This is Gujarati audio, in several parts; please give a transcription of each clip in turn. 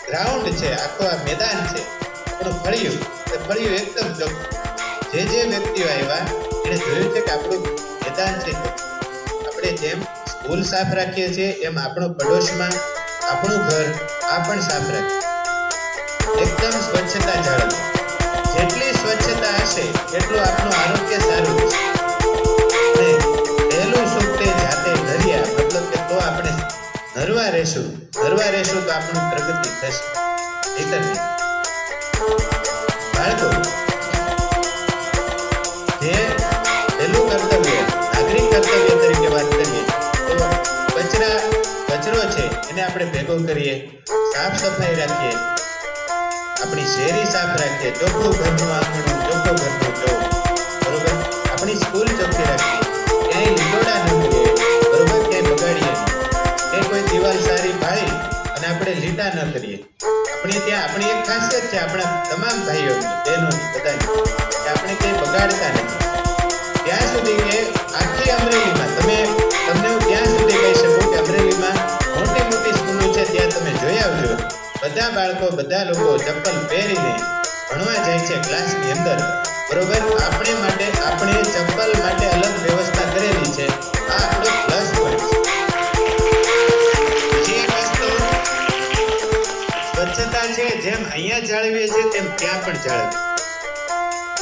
ગ્રાઉન્ડ છે, આખો આ મેદાન છે, આપણું ફળિયું એકદમ ચોખ્ખું. જે વ્યક્તિઓ આવ્યા એને જોયું છે કે આપણું મેદાન છે, આપણે જેમ સ્કૂલ સાફ રાખીએ છીએ એમ આપણો પડોશમાં આપણું ઘર આ પણ સાફ રાખીએ. એકદમ સ્વચ્છતા જાળવવી. જેટલી સ્વચ્છતા હશે એટલું આપણું આરોગ્ય સારું રહેશે. અને પહેલું સુખ તે જાતે ધર્યા, મતલબ કે તો આપણે નરવા રહેશું તો આપણું પ્રગતિ થશે. નહીંતર નહીં. બાળકો, જે પહેલું કર્તવ્ય નાગરિક કર્તવ્ય તરીકે વાત કરીએ તો કચરો છે એને આપણે ભેગો કરીએ, સાફ સફાઈ રાખીએ, આપણી શેરી સાફ રાખીએ, ચોખ્ખું ઘરનું આંગણું, ચોખ્ખું ઘરનું ચોક, બરોબર. આપણી સ્કૂલ ચોખ્ખી રાખીએ, ક્યાંય લીંડોડા ન કરીએ, બરોબર, ક્યાંય બગાડીએ નહીં, કોઈ દિવાલ સારી પાડી અને આપણે લીટા ન કરીએ. આપણી એક ખાસિયત છે આપણા તમામ ભાઈઓ બહેનો બધાની, કે આપણે ક્યાંય બગાડતા નથી. ત્યાં સુધી કે આખી અમરેલીમાં તમને હું ત્યાં સુધી કહી શકું કે અમરેલીમાં મોટી સ્કૂલો છે, ત્યાં તમે જોઈ આવજો, બધા બાળકો બધા લોકો ચપ્પલ પહેરીને ભણવા જાય છે ક્લાસની અંદર, બરોબર. આપણે ચપ્પલ માટે અલગ વ્યવસ્થા કરેલી છે. આ આપણો પ્લસ પોઈન્ટ છે. બીજી એક વસ્તુ, સ્વચ્છતા છે જેમ અહીંયા જાળવીએ છીએ તેમ ત્યાં પણ જાળવીએ.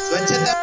સ્વચ્છતા